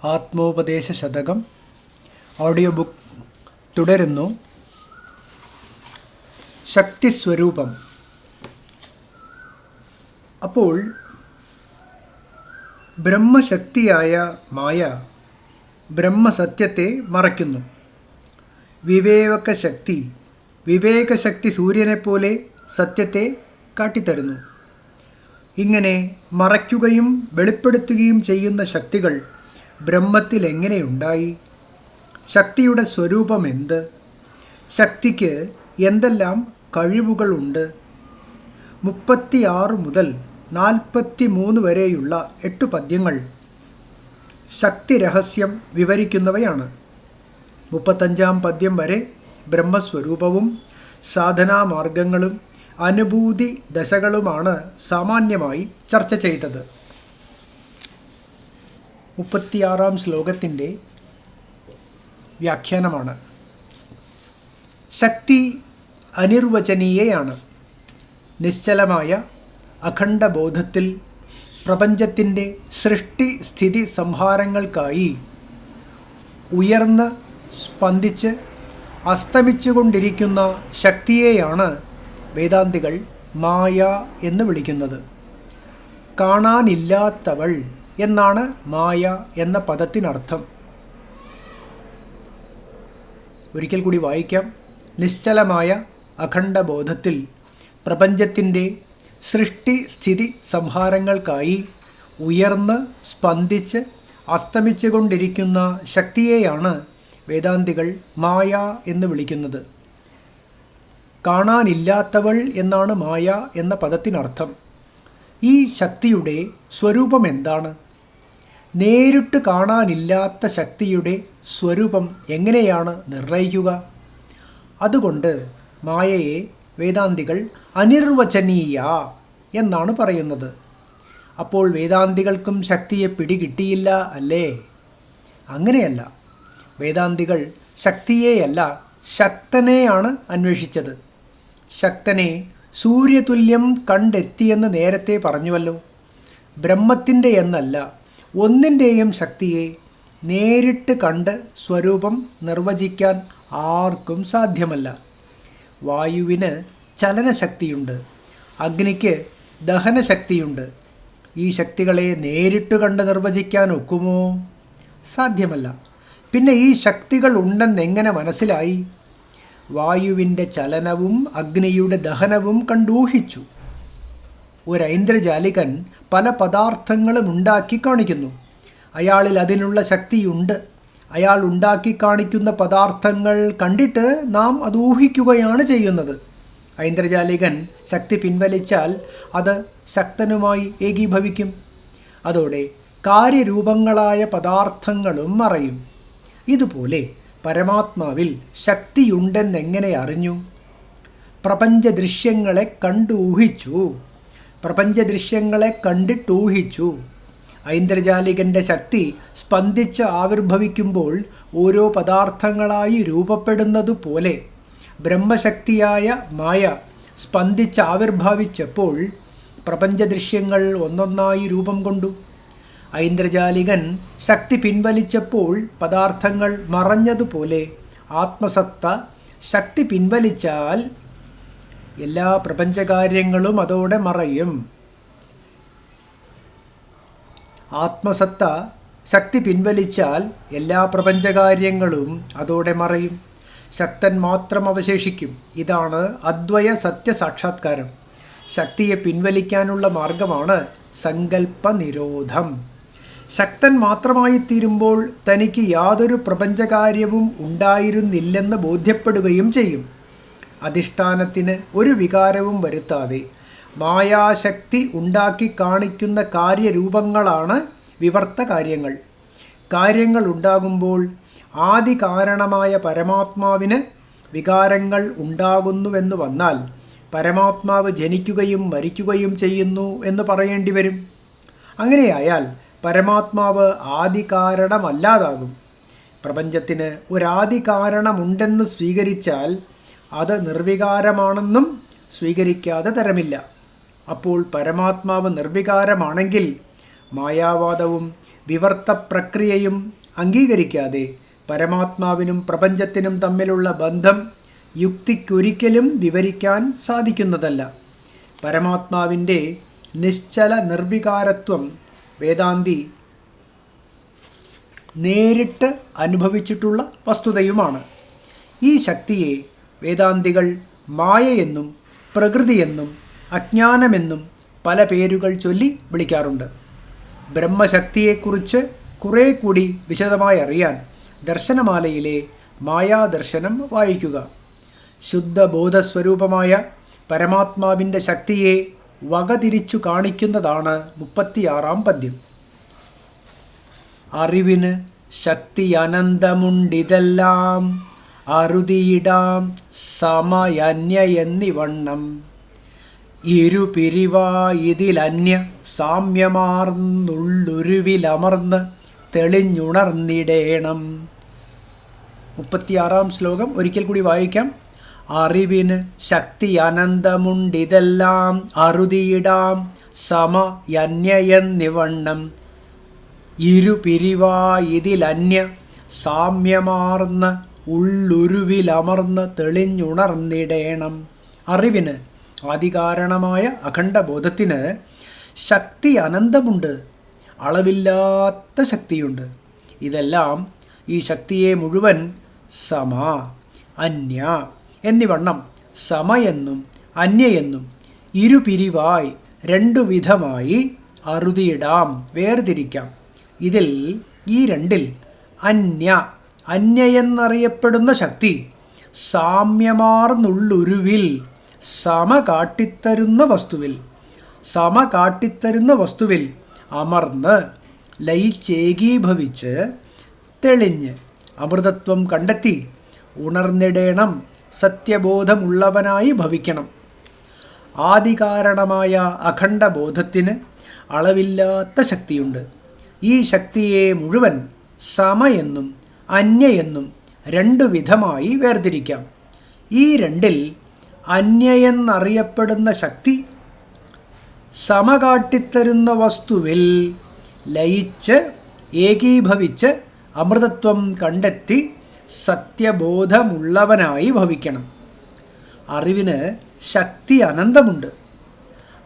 ആത്മോപദേശ ശതകം audio book തുടരുന്നു. ശക്തിസ്വരൂപം. അപ്പോൾ ബ്രഹ്മശക്തിയായ മായ ബ്രഹ്മസത്യത്തെ മറയ്ക്കുന്നു. വിവേകശക്തി സൂര്യനെപ്പോലെ സത്യത്തെ കാട്ടിത്തരുന്നു. ഇങ്ങനെ മറയ്ക്കുകയും വെളിപ്പെടുത്തുകയും ചെയ്യുന്ന ശക്തികൾ ബ്രഹ്മത്തിൽ എങ്ങനെയുണ്ടായി? ശക്തിയുടെ സ്വരൂപം എന്ത്? ശക്തിക്ക് എന്തെല്ലാം കഴിവുകളുണ്ട്? 36 മുതൽ 43 വരെയുള്ള 8 പദ്യങ്ങൾ ശക്തിരഹസ്യം വിവരിക്കുന്നവയാണ്. 35-ാം പദ്യം വരെ ബ്രഹ്മസ്വരൂപവും സാധനാമാർഗങ്ങളും അനുഭൂതി ദശകളുമാണ് സാമാന്യമായി ചർച്ച ചെയ്തത്. 36-ാം ശ്ലോകത്തിൻ്റെ വ്യാഖ്യാനമാണ്. ശക്തി അനിർവചനീയയാണ്. നിശ്ചലമായ അഖണ്ഡബോധത്തിൽ പ്രപഞ്ചത്തിൻ്റെ സൃഷ്ടി സ്ഥിതി സംഹാരങ്ങൾക്കായി ഉയർന്ന് സ്പന്ദിച്ച് അസ്തമിച്ചുകൊണ്ടിരിക്കുന്ന ശക്തിയെയാണ് വേദാന്തികൾ മായ എന്ന് വിളിക്കുന്നത്. കാണാനില്ലാത്തവൾ എന്നാണ് മായ എന്ന പദത്തിനർത്ഥം. ഒരിക്കൽ കൂടി വായിക്കാം. നിശ്ചലമായ അഖണ്ഡബോധത്തിൽ പ്രപഞ്ചത്തിൻ്റെ സൃഷ്ടി സ്ഥിതി സംഹാരങ്ങൾക്കായി ഉയർന്ന് സ്പന്ദിച്ച് അസ്തമിച്ചുകൊണ്ടിരിക്കുന്ന ശക്തിയെയാണ് വേദാന്തികൾ മായ എന്ന് വിളിക്കുന്നത്. കാണാനില്ലാത്തവൾ എന്നാണ് മായ എന്ന പദത്തിനർത്ഥം. ഈ ശക്തിയുടെ സ്വരൂപം എന്താണ്? നേരിട്ട് കാണാനില്ലാത്ത ശക്തിയുടെ സ്വരൂപം എങ്ങനെയാണ് നിർണയിക്കുക? അതുകൊണ്ട് മായയെ വേദാന്തികൾ അനിർവചനീയ എന്നാണ് പറയുന്നത്. അപ്പോൾ വേദാന്തികൾക്കും ശക്തിയെ പിടികിട്ടിയില്ല അല്ലേ? അങ്ങനെയല്ല. വേദാന്തികൾ ശക്തിയെയല്ല, ശക്തനെയാണ് അന്വേഷിച്ചത്. ശക്തനെ സൂര്യതുല്യം കണ്ടെത്തിയെന്ന് നേരത്തെ പറഞ്ഞുവല്ലോ. ബ്രഹ്മത്തിൻ്റെ എന്നല്ല, ഒന്നിൻ്റെയും ശക്തിയെ നേരിട്ട് കണ്ട് സ്വരൂപം നിർവചിക്കാൻ ആർക്കും സാധ്യമല്ല. വായുവിന് ചലനശക്തിയുണ്ട്, അഗ്നിക്ക് ദഹനശക്തിയുണ്ട്. ഈ ശക്തികളെ നേരിട്ട് കണ്ട് നിർവചിക്കാൻ ഒക്കുമോ? സാധ്യമല്ല. പിന്നെ ഈ ശക്തികൾ ഉണ്ടെന്നെങ്ങനെ മനസ്സിലായി? വായുവിൻ്റെ ചലനവും അഗ്നിയുടെ ദഹനവും കണ്ടൂഹിച്ചു. ഒരു ഐന്ദ്രജാലികൻ പല പദാർത്ഥങ്ങളും ഉണ്ടാക്കി കാണിക്കുന്നു. അയാളിൽ അതിനുള്ള ശക്തിയുണ്ട്. അയാൾ ഉണ്ടാക്കി കാണിക്കുന്ന പദാർത്ഥങ്ങൾ കണ്ടിട്ട് നാം അത് ഊഹിക്കുകയാണ് ചെയ്യുന്നത്. ഐന്ദ്രജാലികൻ ശക്തി പിൻവലിച്ചാൽ അത് ശക്തനുമായി ഏകീഭവിക്കും. അതോടെ കാര്യരൂപങ്ങളായ പദാർത്ഥങ്ങളും മറയും. ഇതുപോലെ പരമാത്മാവിൽ ശക്തിയുണ്ടെന്നെങ്ങനെ അറിഞ്ഞു? പ്രപഞ്ചദൃശ്യങ്ങളെ കണ്ടൂഹിച്ചു. പ്രപഞ്ചദൃശ്യങ്ങളെ കണ്ടിട്ടൂഹിച്ചു. ഐന്ദ്രജാലികൻ്റെ ശക്തി സ്പന്ദിച്ച് ആവിർഭവിക്കുമ്പോൾ ഓരോ പദാർത്ഥങ്ങളായി രൂപപ്പെടുന്നതുപോലെ ബ്രഹ്മശക്തിയായ മായ സ്പന്ദിച്ച് ആവിർഭവിച്ചപ്പോൾ പ്രപഞ്ചദൃശ്യങ്ങൾ ഒന്നൊന്നായി രൂപം കൊണ്ടു. ഐന്ദ്രജാലികൻ ശക്തി പിൻവലിച്ചപ്പോൾ പദാർത്ഥങ്ങൾ മറഞ്ഞതുപോലെ ആത്മസത്ത ശക്തി പിൻവലിച്ചാൽ എല്ലാ പ്രപഞ്ചകാര്യങ്ങളും അതോടെ മറയും. ആത്മസത്ത ശക്തി പിൻവലിച്ചാൽ എല്ലാ പ്രപഞ്ചകാര്യങ്ങളും അതോടെ മറയും. ശക്തൻ മാത്രം അവശേഷിക്കും. ഇതാണ് അദ്വയ സത്യസാക്ഷാത്കാരം. ശക്തിയെ പിൻവലിക്കാനുള്ള മാർഗമാണ് സങ്കല്പനിരോധം. ശക്തൻ മാത്രമായിത്തീരുമ്പോൾ തനിക്ക് യാതൊരു പ്രപഞ്ചകാര്യവും ഉണ്ടായിരുന്നില്ലെന്ന് ബോധ്യപ്പെടുകയും ചെയ്യും. അധിഷ്ഠാനത്തിന് ഒരു വികാരവും വരുത്താതെ മായാശക്തി ഉണ്ടാക്കി കാണിക്കുന്ന കാര്യരൂപങ്ങളാണ് വിവർത്ത കാര്യങ്ങൾ. കാര്യങ്ങൾ ഉണ്ടാകുമ്പോൾ ആദി കാരണമായ പരമാത്മാവിന് വികാരങ്ങൾ ഉണ്ടാകുന്നുവെന്ന് വന്നാൽ പരമാത്മാവ് ജനിക്കുകയും മരിക്കുകയും ചെയ്യുന്നു എന്ന് പറയേണ്ടി വരും. അങ്ങനെയായാൽ പരമാത്മാവ് ആദികാരണമല്ലാതാകും. പ്രപഞ്ചത്തിന് ഒരാദികാരണമുണ്ടെന്ന് സ്വീകരിച്ചാൽ അത് നിർവികാരമാണെന്നും സ്വീകരിക്കാതെ തരമില്ല. അപ്പോൾ പരമാത്മാവ് നിർവികാരമാണെങ്കിൽ മായാവാദവും വിവർത്ത പ്രക്രിയയും അംഗീകരിക്കാതെ പരമാത്മാവിനും പ്രപഞ്ചത്തിനും തമ്മിലുള്ള ബന്ധം യുക്തിക്കൊരിക്കലും വിവരിക്കാൻ സാധിക്കുന്നതല്ല. പരമാത്മാവിൻ്റെ നിശ്ചല നിർവികാരത്വം വേദാന്തി നേരിട്ട് അനുഭവിച്ചിട്ടുള്ള വസ്തുതയുമാണ്. ഈ ശക്തിയെ വേദാന്തികൾ മായയെന്നും പ്രകൃതിയെന്നും അജ്ഞാനമെന്നും പല പേരുകൾ ചൊല്ലി വിളിക്കാറുണ്ട്. ബ്രഹ്മശക്തിയെക്കുറിച്ച് കുറേ കൂടി വിശദമായി അറിയാൻ ദർശനമാലയിലെ മായാദർശനം വായിക്കുക. ശുദ്ധബോധസ്വരൂപമായ പരമാത്മാവിൻ്റെ ശക്തിയെ വകതിരിച്ചു കാണിക്കുന്നതാണ് 36-ാം പദ്യം. അറിവിന് ശക്തി അനന്തമുണ്ടിതെല്ലാം അറുതിയിടാം സമയന്യയെന്നിവണ്ണം ഇരുപിരിവായിതിലന്യ സാമ്യമാർന്നുള്ളുരുവിലമർന്ന് തെളിഞ്ഞുണർന്നിടേണം. 36-ാം ശ്ലോകം ഒരിക്കൽ കൂടി വായിക്കാം. അറിവിന് ശക്തി അനന്തമുണ്ടിതെല്ലാം അറുതിയിടാം സമയന്യയെന്നിവണ്ണം ഇരുപിരിവായിതിലന്യ സാമ്യമാർന്ന് ഉള്ളുരുവിലമർന്ന് തെളിഞ്ഞുണർന്നിടേണം. അറിവിന്, ആദികാരണമായ അഖണ്ഡബോധത്തിന് ശക്തി അനന്തമുണ്ട്, അളവില്ലാത്ത ശക്തിയുണ്ട്. ഇതെല്ലാം ഈ ശക്തിയെ മുഴുവൻ സമ, അന്യ എന്നിവണ്ണം സമയെന്നും അന്യയെന്നും ഇരുപിരിവായി രണ്ടു വിധമായി അറുതിയിടാം വേർതിരിക്കാം. ഇതിൽ ഈ രണ്ടിൽ അന്യയെന്നറിയപ്പെടുന്ന ശക്തി സാമ്യമാർന്നുള്ളുരുവിൽ സമ കാട്ടിത്തരുന്ന വസ്തുവിൽ അമർന്ന് ലയിച്ചേകീഭവിച്ച് തെളിഞ്ഞ് അമൃതത്വം കണ്ടെത്തി ഉണർന്നിടേണം, സത്യബോധമുള്ളവനായി ഭവിക്കണം. ആദികാരണമായ അഖണ്ഡബോധത്തിന് അളവില്ലാത്ത ശക്തിയുണ്ട്. ഈ ശക്തിയെ മുഴുവൻ സമയെന്നും അന്യയെന്നും രണ്ടു വിധമായി വേർതിരിക്കാം. ഈ രണ്ടിൽ അന്യയെന്നറിയപ്പെടുന്ന ശക്തി സമ കാട്ടിത്തരുന്ന വസ്തുവിൽ ലയിച്ച് ഏകീഭവിച്ച് അമൃതത്വം കണ്ടെത്തി സത്യബോധമുള്ളവനായി ഭവിക്കണം. അറിവിന് ശക്തി അനന്തമുണ്ട്.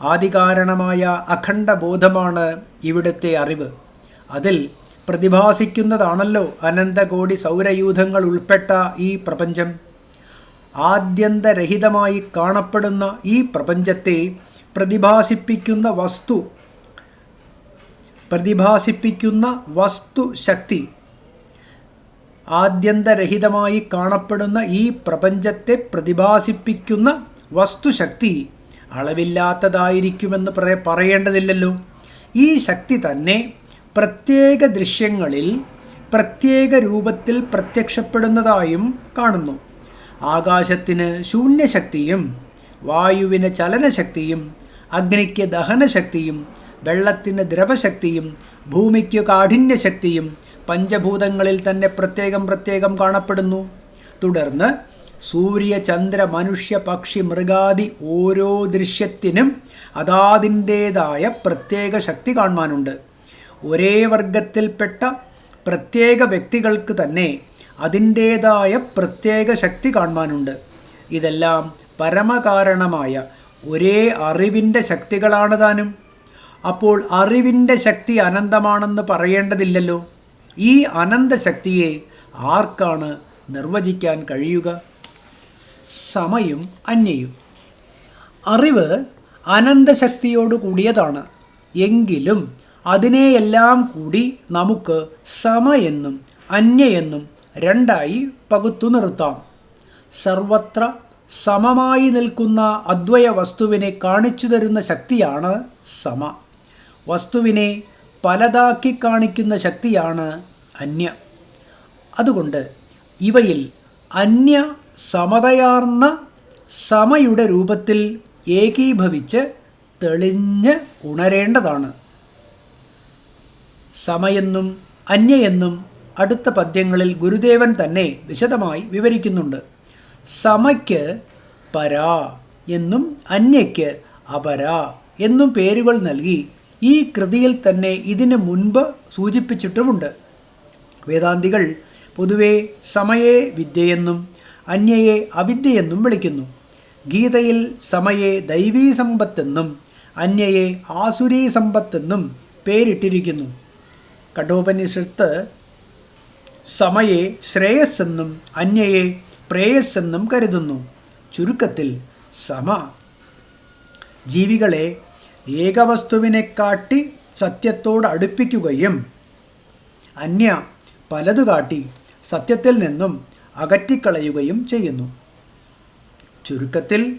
ആദികാരണമായ അഖണ്ഡബോധമാണ് ഇവിടുത്തെ അറിവ്. അതിൽ പ്രതിഭാസിക്കുന്നതാണല്ലോ അനന്തകോടി സൗരയൂഥങ്ങൾ ഉൾപ്പെട്ട ഈ പ്രപഞ്ചം. ആദ്യന്തരഹിതമായി കാണപ്പെടുന്ന ഈ പ്രപഞ്ചത്തെ പ്രതിഭാസിപ്പിക്കുന്ന വസ്തു ശക്തി, ആദ്യന്തരഹിതമായി കാണപ്പെടുന്ന ഈ പ്രപഞ്ചത്തെ പ്രതിഭാസിപ്പിക്കുന്ന വസ്തുശക്തി അളവില്ലാത്തതായിരിക്കുമെന്ന് പറയേണ്ടതില്ലല്ലോ. ഈ ശക്തി തന്നെ പ്രത്യേക ദൃശ്യങ്ങളിൽ പ്രത്യേക രൂപത്തിൽ പ്രത്യക്ഷപ്പെടുന്നതായും കാണുന്നു. ആകാശത്തിന് ശൂന്യശക്തിയും വായുവിന് ചലനശക്തിയും അഗ്നിക്ക് ദഹനശക്തിയും വെള്ളത്തിന് ദ്രവശക്തിയും ഭൂമിക്ക് കാഠിന്യശക്തിയും പഞ്ചഭൂതങ്ങളിൽ തന്നെ പ്രത്യേകം കാണപ്പെടുന്നു. തുടർന്ന് സൂര്യ, ചന്ദ്ര, മനുഷ്യ, പക്ഷി, മൃഗാദി ഓരോ ദൃശ്യത്തിനും അതാതിൻ്റേതായ പ്രത്യേക ശക്തി കാണുവാനുണ്ട്. ഒരേ വർഗത്തിൽപ്പെട്ട പ്രത്യേക വ്യക്തികൾക്ക് തന്നെ അതിൻ്റേതായ പ്രത്യേക ശക്തി കാണുവാനുണ്ട്. ഇതെല്ലാം പരമകാരണമായ ഒരേ അറിവിൻ്റെ ശക്തികളാണ് താനും. അപ്പോൾ അറിവിൻ്റെ ശക്തി അനന്തമാണെന്ന് പറയേണ്ടതില്ലല്ലോ. ഈ അനന്തശക്തിയെ ആർക്കാണ് നിർവചിക്കാൻ കഴിയുക? സമയും അന്യയും. അറിവ് അനന്തശക്തിയോട് കൂടിയതാണ്. എങ്കിലും അതിനെയെല്ലാം കൂടി നമുക്ക് സമയെന്നും അന്യയെന്നും രണ്ടായി പകുത്തു നിർത്താം. സർവത്ര സമമായി നിൽക്കുന്ന അദ്വയ വസ്തുവിനെ കാണിച്ചു തരുന്ന ശക്തിയാണ് സമ. വസ്തുവിനെ പലതാക്കി കാണിക്കുന്ന ശക്തിയാണ് അന്യ. അതുകൊണ്ട് ഇവയിൽ അന്യ സമതയാർന്ന സമയുടെ രൂപത്തിൽ ഏകീഭവിച്ച് തെളിഞ്ഞ് ഉണരേണ്ടതാണ്. സമയെന്നും അന്യയെന്നും അടുത്ത പദ്യങ്ങളിൽ ഗുരുദേവൻ തന്നെ വിശദമായി വിവരിക്കുന്നുണ്ട്. സമയ്ക്ക് പരാ എന്നും അന്യയ്ക്ക് അപരാ എന്നും പേരുകൾ നൽകി ഈ കൃതിയിൽ തന്നെ ഇതിനു മുൻപ് സൂചിപ്പിച്ചിട്ടുമുണ്ട്. വേദാന്തികൾ പൊതുവെ സമയെ വിദ്യയെന്നും അന്യയെ അവിദ്യയെന്നും വിളിക്കുന്നു. ഗീതയിൽ സമയെ ദൈവീ സമ്പത്തെന്നും അന്യയെ ആസുരീ സമ്പത്തെന്നും പേരിട്ടിരിക്കുന്നു. കഠോപനിഷത്ത് സമയെ ശ്രേയസ്സെന്നും അന്യയെ പ്രേയസ്സെന്നും കരുതുന്നു. ചുരുക്കത്തിൽ സമ ജീവികളെ ഏകവസ്തുവിനെക്കാട്ടി സത്യത്തോട് അടുപ്പിക്കുകയും അന്യ പലതു കാട്ടി സത്യത്തിൽ നിന്നും അകറ്റിക്കളയുകയും ചെയ്യുന്നു. ചുരുക്കത്തിൽ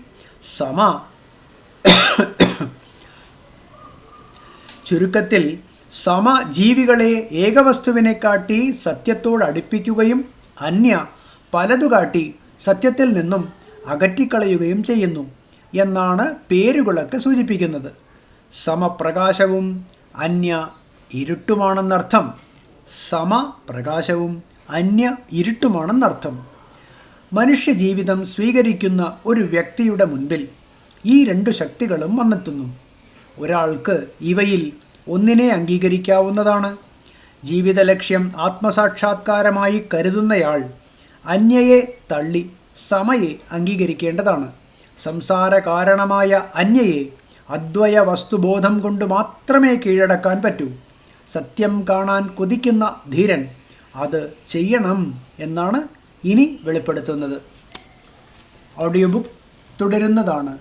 സമ ജീവികളെ ഏകവസ്തുവിനെക്കാട്ടി സത്യത്തോട് അടുപ്പിക്കുകയും അന്യ പലതു കാട്ടി സത്യത്തിൽ നിന്നും അകറ്റിക്കളയുകയും ചെയ്യുന്നു എന്നാണ് പേരുകളൊക്കെ സൂചിപ്പിക്കുന്നത്. സമപ്രകാശവും അന്യ ഇരുട്ടുമാണെന്നർത്ഥം. സമപ്രകാശവും അന്യ ഇരുട്ടുമാണെന്നർത്ഥം. മനുഷ്യജീവിതം സ്വീകരിക്കുന്ന ഒരു വ്യക്തിയുടെ മുൻപിൽ ഈ രണ്ടു ശക്തികളും വന്നെത്തുന്നു. ഒരാൾക്ക് ഇവയിൽ ഒന്നിനെ അംഗീകരിക്കാവുന്നതാണ്. ജീവിത ലക്ഷ്യം ആത്മസാക്ഷാത്കാരമായി കരുതുന്നയാൾ അന്യയെ തള്ളി സമയെ അംഗീകരിക്കേണ്ടതാണ്. സംസാര കാരണമായ അന്യയെ അദ്വയ വസ്തുബോധം കൊണ്ട് മാത്രമേ കീഴടക്കാൻ പറ്റൂ. സത്യം കാണാൻ കൊതിക്കുന്ന ധീരൻ അത് ചെയ്യണം എന്നാണ് ഇനി വെളിപ്പെടുത്തുന്നത്. Audio book തുടരുന്നതാണ്.